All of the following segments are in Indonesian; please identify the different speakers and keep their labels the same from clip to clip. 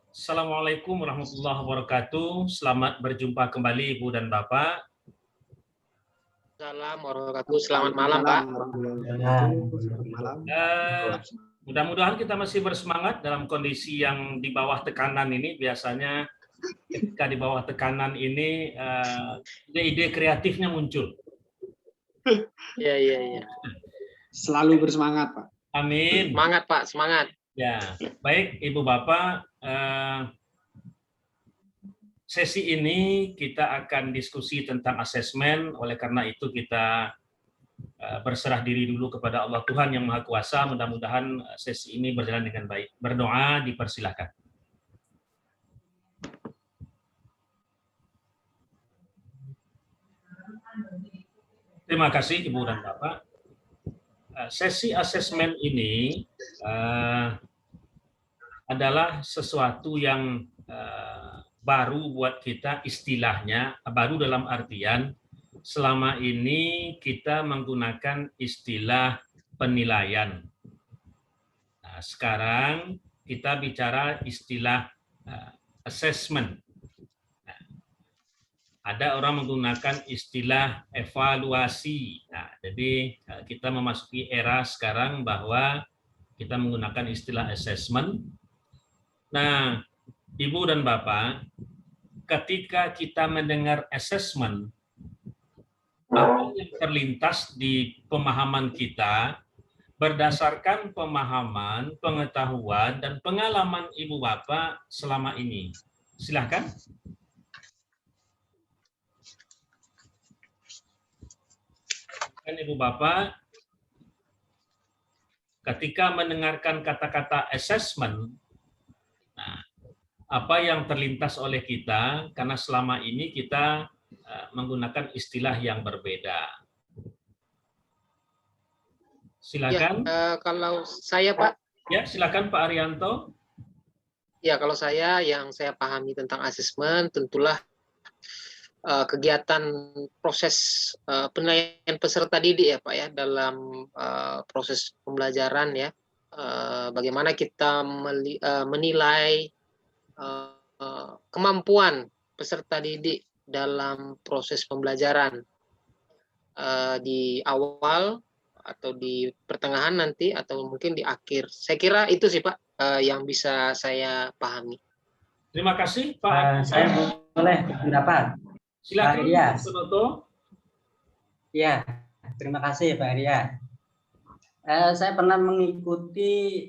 Speaker 1: Assalamualaikum warahmatullahi wabarakatuh. Selamat berjumpa kembali Ibu dan Bapak.
Speaker 2: Assalamualaikum warahmatullahi wabarakatuh. Selamat malam, Pak.
Speaker 1: Mudah-mudahan kita masih bersemangat dalam kondisi yang di bawah tekanan ini. Biasanya ketika di bawah tekanan ini ide-ide kreatifnya muncul.
Speaker 2: Iya.
Speaker 3: Selalu bersemangat, Pak.
Speaker 1: Amin.
Speaker 2: Semangat, Pak. Semangat.
Speaker 1: Ya, baik Ibu Bapak. Sesi ini kita akan diskusi tentang asesmen. Oleh karena itu kita berserah diri dulu kepada Allah Tuhan yang Maha Kuasa. Mudah-mudahan sesi ini berjalan dengan baik. Berdoa, dipersilakan. Terima kasih Ibu dan Bapak. Sesi asesmen ini adalah sesuatu yang baru buat kita, istilahnya baru dalam artian selama ini kita menggunakan istilah penilaian. Nah, sekarang kita bicara istilah assessment. Nah, ada orang menggunakan istilah evaluasi. Nah, jadi kita memasuki era sekarang bahwa kita menggunakan istilah assessment. Nah, Ibu dan Bapak, ketika kita mendengar assessment, apa yang terlintas di pemahaman kita berdasarkan pemahaman, pengetahuan, dan pengalaman Ibu Bapak selama ini. Silakan. Ibu Bapak, ketika mendengarkan kata-kata assessment, nah, apa yang terlintas oleh kita, karena selama ini kita menggunakan istilah yang berbeda. Silakan.
Speaker 2: Ya, kalau saya, Pak.
Speaker 1: Ya, silakan Pak Arianto.
Speaker 2: Ya, kalau yang saya pahami tentang asesmen, tentulah kegiatan proses penilaian peserta didik ya Pak ya, dalam proses pembelajaran ya. Bagaimana kita menilai kemampuan peserta didik dalam proses pembelajaran di awal atau di pertengahan nanti atau mungkin di akhir. Saya kira itu sih Pak yang bisa saya pahami.
Speaker 1: Terima kasih Pak.
Speaker 4: Saya boleh pendapat.
Speaker 1: Silakan
Speaker 4: Pak Ilyas.
Speaker 1: Pak Noto.
Speaker 4: Ya, terima kasih Pak Ilyas. Saya pernah mengikuti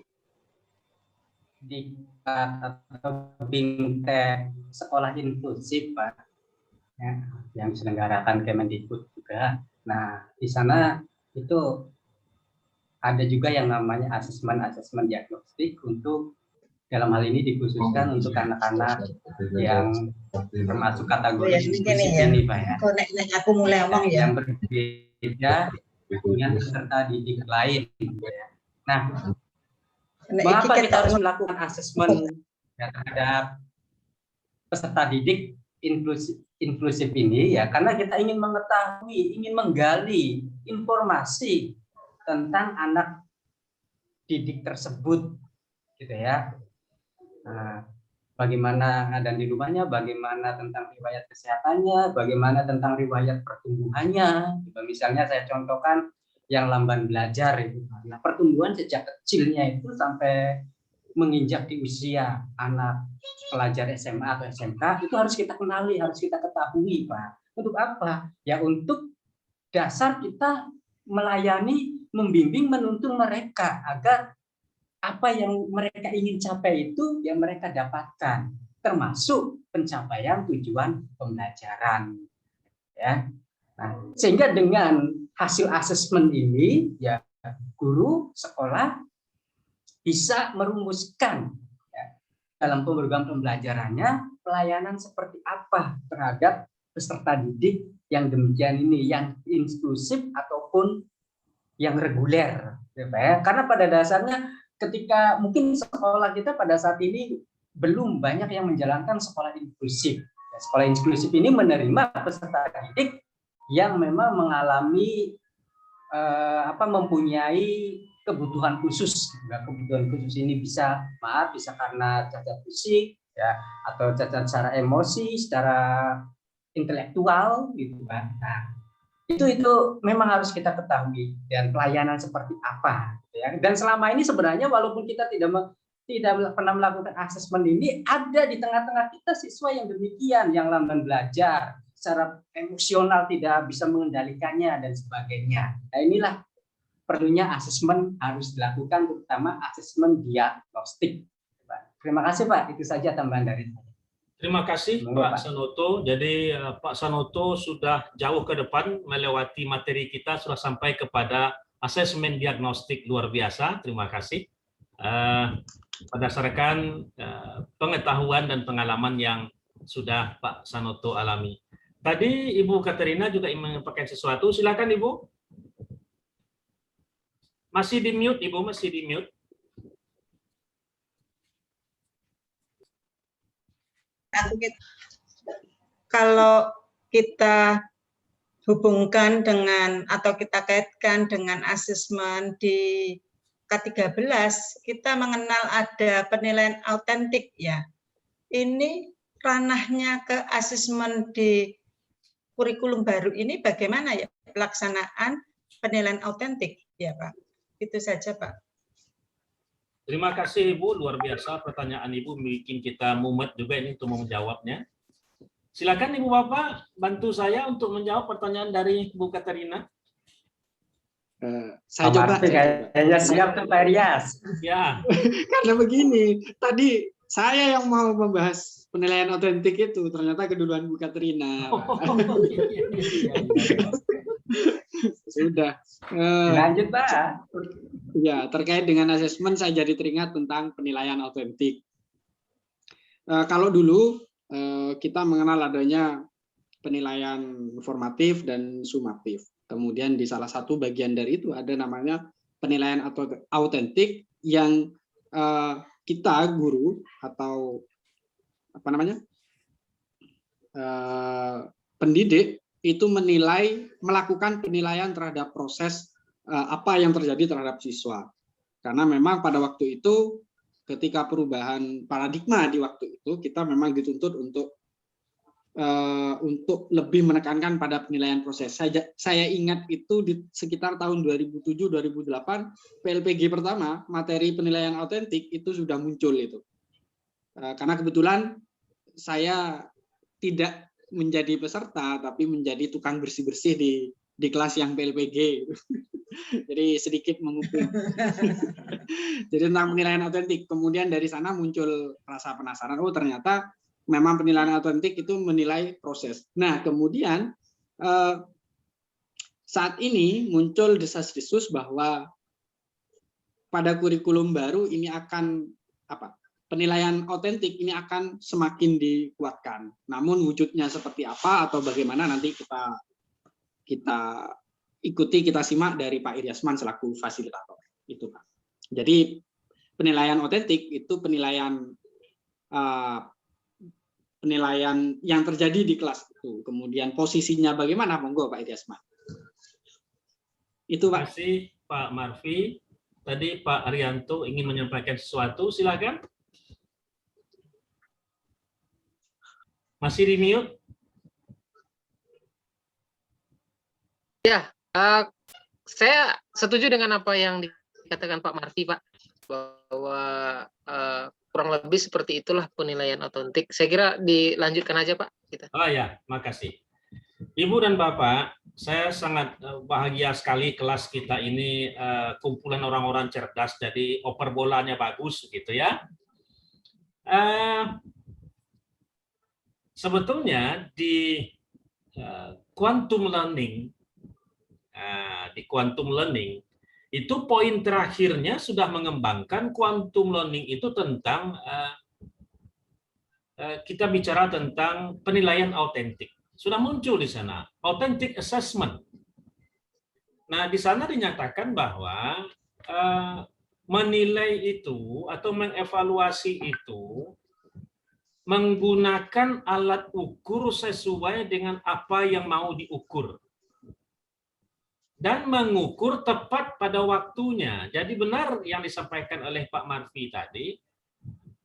Speaker 4: di atau bingkai sekolah inklusif Pak, ya, yang diselenggarakan Kemendikbud juga. Nah, di sana itu ada juga yang namanya asesmen diagnostik untuk dalam hal ini dikhususkan untuk anak-anak yang termasuk kategori inklusif ini Pak ya.
Speaker 5: Aku mulai ngomong ya.
Speaker 4: Yang berbeda dengan peserta didik lain. Nah, mengapa kita harus melakukan asesmen terhadap peserta didik inklusif ini ya? Karena kita ingin mengetahui, ingin menggali informasi tentang anak didik tersebut, gitu ya. Nah, bagaimana dan di rumahnya, bagaimana tentang riwayat kesehatannya, bagaimana tentang riwayat pertumbuhannya. Misalnya saya contohkan yang lamban belajar itu. Nah, pertumbuhan sejak kecilnya itu sampai menginjak di usia anak pelajar SMA atau SMK itu harus kita kenali, harus kita ketahui, Pak. Untuk apa? Ya untuk dasar kita melayani, membimbing, menuntun mereka agar apa yang mereka ingin capai itu yang mereka dapatkan, termasuk pencapaian tujuan pembelajaran. Ya. Nah, sehingga dengan hasil asesmen ini, ya guru sekolah bisa merumuskan ya, dalam program pembelajarannya pelayanan seperti apa terhadap peserta didik yang demikian ini, yang inklusif ataupun yang reguler. Ya. Karena pada dasarnya ketika mungkin sekolah kita pada saat ini belum banyak yang menjalankan sekolah inklusif. Sekolah inklusif ini menerima peserta didik yang memang mengalami mempunyai kebutuhan khusus. Kebutuhan khusus ini bisa karena cacat fisik, ya, atau cacat secara emosi, secara intelektual, gitu kan. Nah, itu memang harus kita ketahui, dan pelayanan seperti apa, gitu ya. Dan selama ini sebenarnya walaupun kita tidak pernah melakukan asesmen ini, ada di tengah-tengah kita siswa yang demikian, yang lamban belajar, secara emosional tidak bisa mengendalikannya dan sebagainya. Nah, inilah perlunya asesmen harus dilakukan, terutama asesmen diagnostik. Terima kasih Pak, itu saja tambahan dari saya.
Speaker 1: Terima kasih Pak Sanoto. Jadi Pak Sanoto sudah jauh ke depan melewati materi kita, sudah sampai kepada asesmen diagnostik luar biasa. Terima kasih. Berdasarkan pengetahuan dan pengalaman yang sudah Pak Sanoto alami. Tadi Ibu Katerina juga ingin menyampaikan sesuatu. Silakan Ibu. Masih di mute Ibu, masih di mute.
Speaker 5: Kalau kita hubungkan dengan atau kita kaitkan dengan asesmen di K13, kita mengenal ada penilaian autentik ya. Ini ranahnya ke asesmen di kurikulum baru ini bagaimana ya pelaksanaan penilaian autentik ya Pak? Itu saja Pak.
Speaker 1: Terima kasih Ibu, luar biasa pertanyaan Ibu bikin kita mumet juga ini untuk menjawabnya. Silakan Ibu Bapak bantu saya untuk menjawab pertanyaan dari Bu Katerina.
Speaker 3: Saya coba.
Speaker 4: Kayaknya siap tuh Pak Rias.
Speaker 1: Ya.
Speaker 3: Karena begini, tadi saya yang mau membahas penilaian otentik itu, ternyata keduluan Bu Katerina. Sudah.
Speaker 4: Lanjut Pak.
Speaker 3: Ya, terkait dengan asesmen saya jadi teringat tentang penilaian otentik. Kalau dulu kita mengenal adanya penilaian formatif dan sumatif. Kemudian di salah satu bagian dari itu ada namanya penilaian autentik yang kita guru atau apa namanya pendidik itu melakukan penilaian terhadap proses apa yang terjadi terhadap siswa. Karena memang pada waktu itu ketika perubahan paradigma di waktu itu kita memang dituntut untuk lebih menekankan pada penilaian proses. Saya ingat itu di sekitar tahun 2007-2008 PLPG pertama materi penilaian autentik itu sudah muncul itu. Karena kebetulan saya tidak menjadi peserta tapi menjadi tukang bersih-bersih di kelas yang PLPG. Jadi sedikit menguping. Jadi tentang penilaian autentik. Kemudian dari sana muncul rasa penasaran. Oh ternyata memang penilaian autentik itu menilai proses. Nah kemudian saat ini muncul desas-desus bahwa pada kurikulum baru ini akan penilaian autentik ini akan semakin dikuatkan. Namun wujudnya seperti apa atau bagaimana nanti kita ikuti, kita simak dari Pak Iryasman selaku fasilitator. Itu Pak. Jadi penilaian otentik itu penilaian yang terjadi di kelas itu. Kemudian posisinya bagaimana? Monggo Pak Iryasman. Itu Pak.
Speaker 1: Terima kasih Pak Marfi. Tadi Pak Arianto ingin menyampaikan sesuatu, silakan. Masih di mute?
Speaker 2: Ya, saya setuju dengan apa yang dikatakan Pak Marfi, Pak, bahwa kurang lebih seperti itulah penilaian autentik. Saya kira dilanjutkan aja, Pak. Kita.
Speaker 1: Oh ya, makasih. Ibu dan Bapak, saya sangat bahagia sekali kelas kita ini kumpulan orang-orang cerdas, jadi oper bolanya bagus, gitu ya. Sebetulnya di quantum learning, itu poin terakhirnya sudah mengembangkan quantum learning itu tentang kita bicara tentang penilaian autentik. Sudah muncul di sana, authentic assessment. Nah, di sana dinyatakan bahwa menilai itu atau mengevaluasi itu menggunakan alat ukur sesuai dengan apa yang mau diukur. Dan mengukur tepat pada waktunya. Jadi benar yang disampaikan oleh Pak Marfi tadi,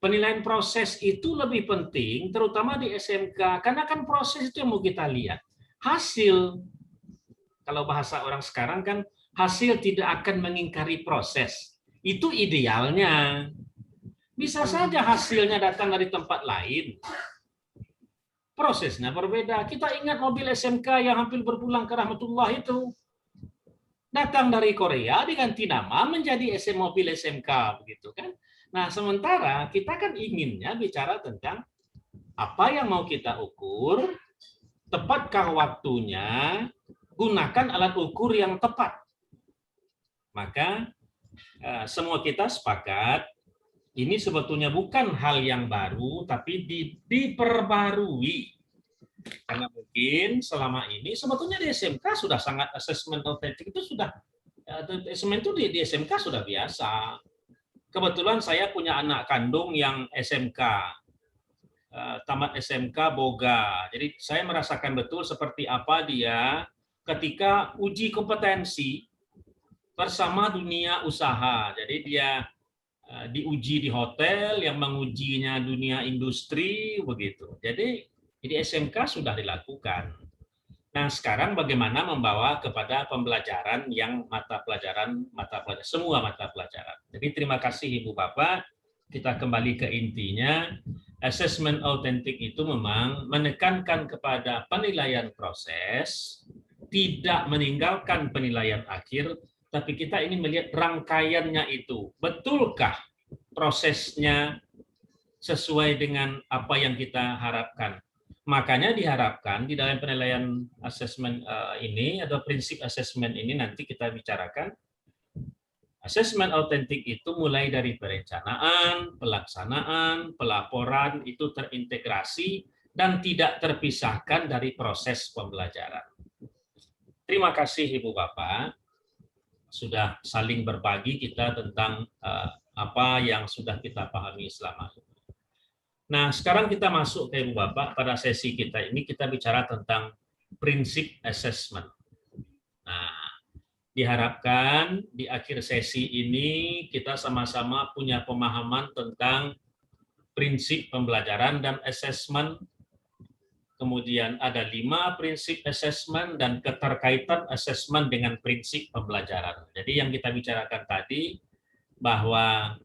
Speaker 1: penilaian proses itu lebih penting, terutama di SMK, karena kan proses itu yang mau kita lihat. Hasil, kalau bahasa orang sekarang kan, hasil tidak akan mengingkari proses. Itu idealnya. Bisa saja hasilnya datang dari tempat lain. Prosesnya berbeda. Kita ingat mobil SMK yang hampir berpulang ke rahmatullah itu. Datang dari Korea diganti nama menjadi mobil SMK, begitu kan? Nah, sementara kita kan inginnya bicara tentang apa yang mau kita ukur, tepatkah waktunya, gunakan alat ukur yang tepat. Maka semua kita sepakat, ini sebetulnya bukan hal yang baru, tapi diperbarui. Karena mungkin selama ini sebetulnya di SMK sudah sangat asesmen autentik itu sudah, asesmen itu di SMK sudah biasa. Kebetulan saya punya anak kandung yang SMK, tamat SMK Boga. Jadi saya merasakan betul seperti apa dia ketika uji kompetensi bersama dunia usaha. Jadi dia diuji di hotel, yang mengujinya dunia industri, begitu. Jadi di SMK sudah dilakukan. Nah, sekarang bagaimana membawa kepada pembelajaran yang semua mata pelajaran. Jadi terima kasih Ibu Bapak. Kita kembali ke intinya. Asesmen autentik itu memang menekankan kepada penilaian proses, tidak meninggalkan penilaian akhir, tapi kita ini melihat rangkaiannya itu. Betulkah prosesnya sesuai dengan apa yang kita harapkan? Makanya diharapkan di dalam penilaian asesmen ini atau prinsip asesmen ini nanti kita bicarakan. Asesmen autentik itu mulai dari perencanaan, pelaksanaan, pelaporan itu terintegrasi dan tidak terpisahkan dari proses pembelajaran. Terima kasih Ibu Bapak sudah saling berbagi kita tentang apa yang sudah kita pahami selama ini. Nah, sekarang kita masuk ke Ibu Bapak, pada sesi kita ini kita bicara tentang prinsip assessment. Nah, diharapkan di akhir sesi ini kita sama-sama punya pemahaman tentang prinsip pembelajaran dan assessment. Kemudian ada 5 prinsip assessment dan keterkaitan assessment dengan prinsip pembelajaran. Jadi yang kita bicarakan tadi bahwa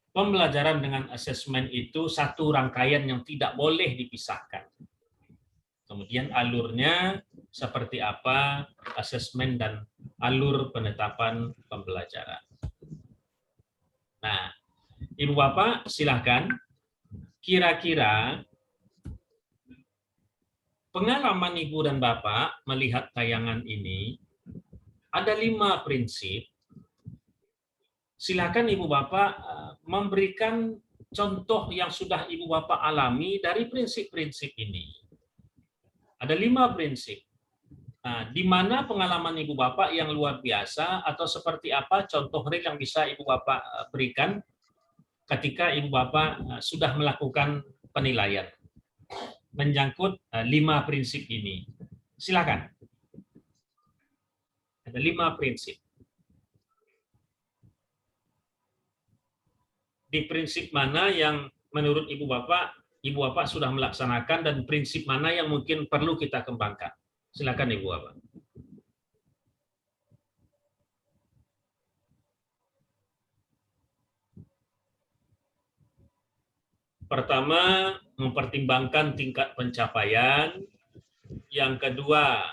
Speaker 1: pembelajaran dengan asesmen itu satu rangkaian yang tidak boleh dipisahkan. Kemudian alurnya seperti apa asesmen dan alur penetapan pembelajaran. Nah, Ibu Bapak silahkan, kira-kira pengalaman Ibu dan Bapak melihat tayangan ini, ada 5 prinsip. Silakan Ibu Bapak memberikan contoh yang sudah Ibu Bapak alami dari prinsip-prinsip ini. Ada 5 prinsip. Nah, di mana pengalaman Ibu Bapak yang luar biasa atau seperti apa contoh real yang bisa Ibu Bapak berikan ketika Ibu Bapak sudah melakukan penilaian menyangkut 5 prinsip ini. Silakan. Ada 5 prinsip. Di prinsip mana yang menurut Ibu Bapak sudah melaksanakan dan prinsip mana yang mungkin perlu kita kembangkan? Silakan Ibu Bapak. Pertama, mempertimbangkan tingkat pencapaian. Yang kedua,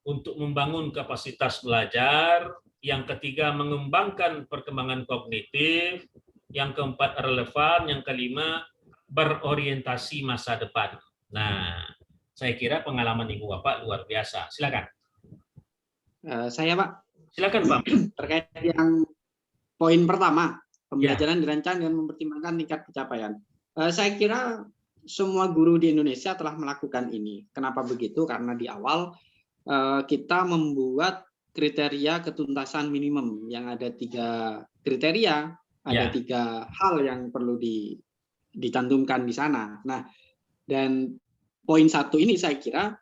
Speaker 1: untuk membangun kapasitas belajar. Yang ketiga, mengembangkan perkembangan kognitif. Yang keempat, relevan. Yang kelima, berorientasi masa depan. Nah, saya kira pengalaman Ibu Bapak luar biasa. Silakan.
Speaker 3: Saya Pak.
Speaker 1: Silakan Pak.
Speaker 3: Terkait yang poin pertama, pembelajaran dirancang dan mempertimbangkan tingkat pencapaian. Saya kira semua guru di Indonesia telah melakukan ini. Kenapa begitu? Karena di awal kita membuat kriteria ketuntasan minimum yang ada 3 kriteria, ada 3 hal yang perlu dicantumkan di sana. Nah, dan poin 1 ini saya kira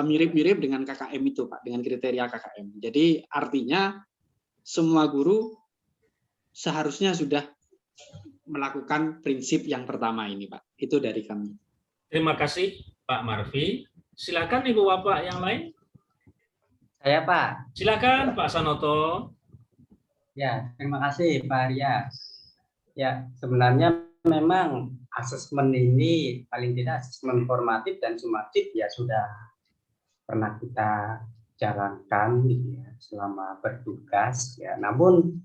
Speaker 3: mirip-mirip dengan KKM itu, Pak, dengan kriteria KKM. Jadi artinya semua guru seharusnya sudah melakukan prinsip yang pertama ini, Pak. Itu dari kami.
Speaker 1: Terima kasih Pak Marfi. Silakan Ibu Bapak yang lain.
Speaker 4: Saya Pak.
Speaker 1: Silakan Pak Sanoto.
Speaker 4: Ya, terima kasih Pak Arya. Ya, sebenarnya memang asesmen ini paling tidak asesmen formatif dan sumatif ya sudah pernah kita jalankan gitu ya, selama bertugas ya. Namun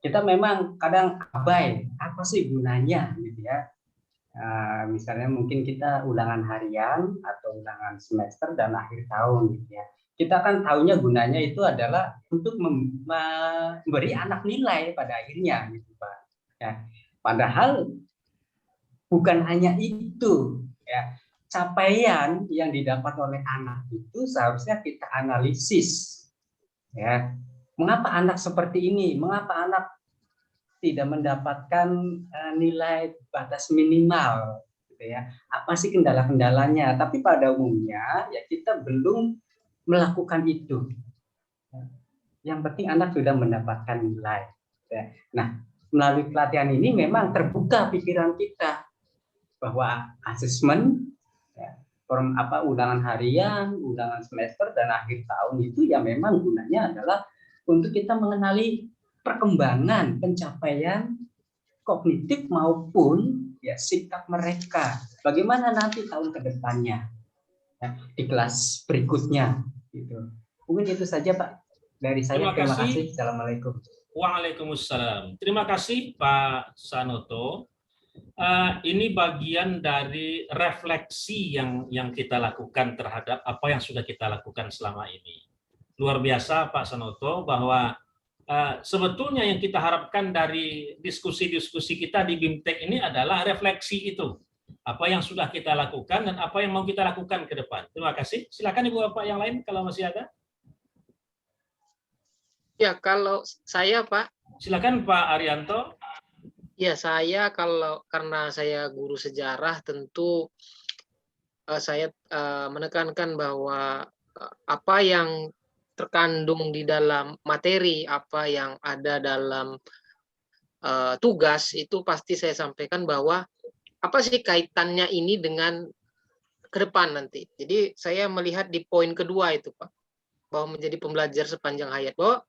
Speaker 4: kita memang kadang abai, apa sih gunanya gitu ya. Misalnya mungkin kita ulangan harian atau ulangan semester dan akhir tahun gitu ya. Kita kan tahunya gunanya itu adalah untuk memberi anak nilai pada akhirnya gitu Pak. Ya. Padahal bukan hanya itu ya. Capaian yang didapat oleh anak itu seharusnya kita analisis ya. Mengapa anak seperti ini? Mengapa anak tidak mendapatkan nilai batas minimal gitu ya? Apa sih kendala-kendalanya? Tapi pada umumnya ya kita belum melakukan itu. Yang penting anak sudah mendapatkan nilai ya. Nah, melalui pelatihan ini memang terbuka pikiran kita bahwa asesmen ya, ulangan harian, ulangan semester dan akhir tahun itu ya memang gunanya adalah untuk kita mengenali perkembangan pencapaian kognitif maupun ya sikap mereka. Bagaimana nanti tahun ke depannya ya, di kelas berikutnya gitu. Mungkin itu saja Pak dari saya. Terima kasih. Assalamualaikum.
Speaker 1: Waalaikumsalam. Terima kasih Pak Sanoto. Ini bagian dari refleksi yang kita lakukan terhadap apa yang sudah kita lakukan selama ini. Luar biasa Pak Sanoto bahwa sebetulnya yang kita harapkan dari diskusi-diskusi kita di BIMTEK ini adalah refleksi itu. Apa yang sudah kita lakukan dan apa yang mau kita lakukan ke depan. Terima kasih. Silakan Ibu Bapak yang lain kalau masih ada.
Speaker 2: Ya, kalau saya Pak.
Speaker 1: Silakan Pak Arianto.
Speaker 2: Ya, karena saya guru sejarah, tentu saya menekankan bahwa apa yang terkandung di dalam materi, apa yang ada dalam tugas, itu pasti saya sampaikan bahwa apa sih kaitannya ini dengan ke depan nanti. Jadi saya melihat di poin kedua itu Pak, bahwa menjadi pembelajar sepanjang hayat, bahwa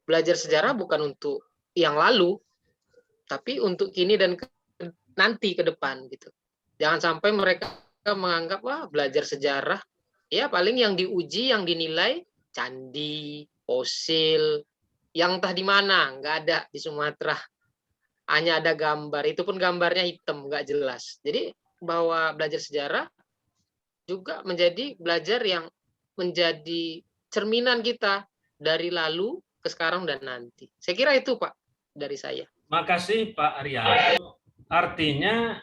Speaker 2: belajar sejarah bukan untuk yang lalu, tapi untuk kini dan nanti ke depan gitu. Jangan sampai mereka menganggap wah belajar sejarah ya paling yang diuji, yang dinilai candi, fosil, yang entah di mana, nggak ada di Sumatera. Hanya ada gambar, itu pun gambarnya hitam, nggak jelas. Jadi bahwa belajar sejarah juga menjadi belajar yang menjadi cerminan kita dari lalu ke sekarang dan nanti. Saya kira itu Pak dari saya.
Speaker 1: Makasih Pak Arya. Artinya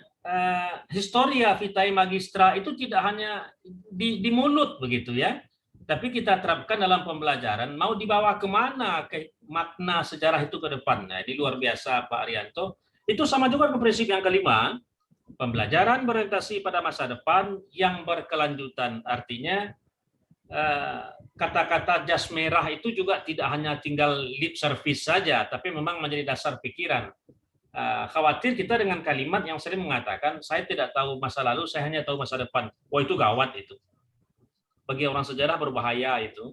Speaker 1: historia vitae magistra itu tidak hanya di mulut begitu ya, tapi kita terapkan dalam pembelajaran. Mau dibawa kemana ke makna sejarah itu ke depan? Nah, ini luar biasa Pak Arianto. Itu sama juga dengan prinsip yang kelima, pembelajaran berorientasi pada masa depan yang berkelanjutan. Artinya kata-kata jas merah itu juga tidak hanya tinggal lip service saja, tapi memang menjadi dasar pikiran. Khawatir kita dengan kalimat yang sering mengatakan, saya tidak tahu masa lalu, saya hanya tahu masa depan. Wah, itu gawat itu. Bagi orang sejarah berbahaya itu.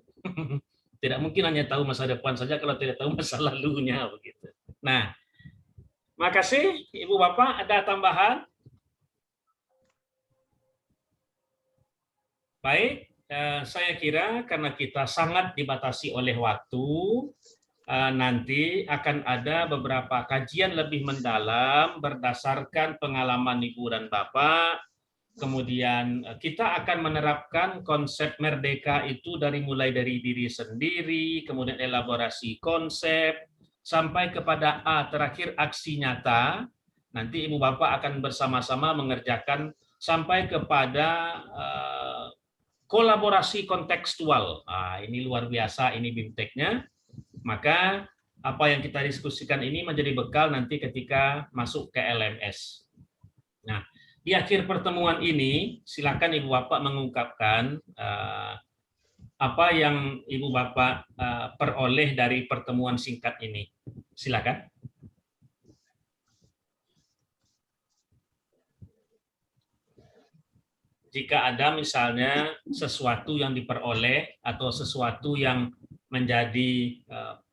Speaker 1: Tidak mungkin hanya tahu masa depan saja kalau tidak tahu masa lalunya begitu. Nah, makasih Ibu Bapak. Ada tambahan? Baik. Saya kira karena kita sangat dibatasi oleh waktu, nanti akan ada beberapa kajian lebih mendalam berdasarkan pengalaman Ibu dan Bapak. Kemudian kita akan menerapkan konsep merdeka itu mulai dari diri sendiri, kemudian elaborasi konsep, sampai kepada terakhir aksi nyata. Nanti Ibu Bapak akan bersama-sama mengerjakan sampai kepada kolaborasi kontekstual. Ini luar biasa, ini BIMTEK-nya. Maka apa yang kita diskusikan ini menjadi bekal nanti ketika masuk ke LMS. Nah, di akhir pertemuan ini, silakan Ibu Bapak mengungkapkan apa yang Ibu Bapak peroleh dari pertemuan singkat ini. Silakan. jika ada misalnya sesuatu yang diperoleh atau sesuatu yang menjadi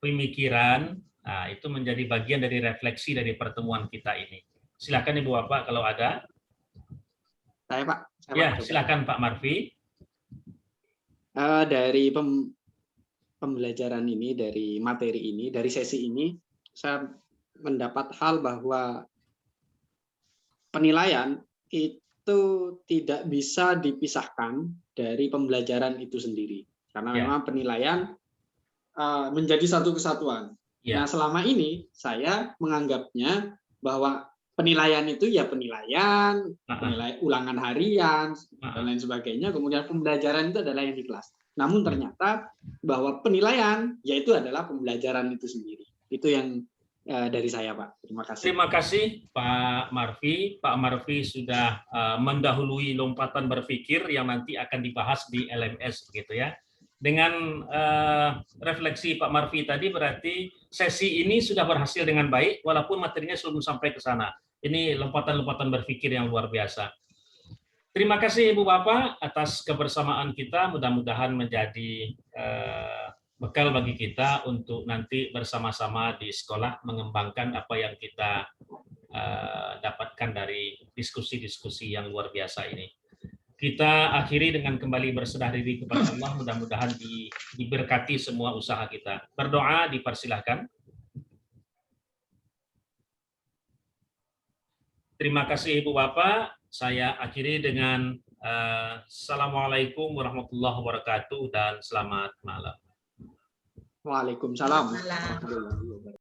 Speaker 1: pemikiran, nah, itu menjadi bagian dari refleksi dari pertemuan kita ini. Silakan Ibu Bapak kalau ada.
Speaker 3: Saya Pak.
Speaker 1: Ya, silakan Pak Marfi.
Speaker 3: Dari pembelajaran ini, dari materi ini, dari sesi ini, saya mendapat hal bahwa penilaian itu tidak bisa dipisahkan dari pembelajaran itu sendiri. Karena memang penilaian menjadi satu kesatuan. Nah, selama ini saya menganggapnya bahwa penilaian itu ya penilaian, ulangan harian, dan lain sebagainya. Kemudian pembelajaran itu adalah yang di kelas. Namun ternyata bahwa penilaian yaitu adalah pembelajaran itu sendiri. Itu yang dari saya, Pak. Terima kasih.
Speaker 1: Terima kasih Pak Marfi. Pak Marfi sudah mendahului lompatan berpikir yang nanti akan dibahas di LMS, gitu ya. Dengan refleksi Pak Marfi tadi, berarti sesi ini sudah berhasil dengan baik, walaupun materinya belum sampai ke sana. Ini lompatan-lompatan berpikir yang luar biasa. Terima kasih Ibu Bapak atas kebersamaan kita, mudah-mudahan menjadi bekal bagi kita untuk nanti bersama-sama di sekolah mengembangkan apa yang kita dapatkan dari diskusi-diskusi yang luar biasa ini. Kita akhiri dengan kembali berserah diri kepada Allah, mudah-mudahan diberkati semua usaha kita. Berdoa dipersilahkan. Terima kasih Ibu Bapak. Saya akhiri dengan Assalamualaikum warahmatullahi wabarakatuh dan selamat malam.
Speaker 3: Waalaikumsalam.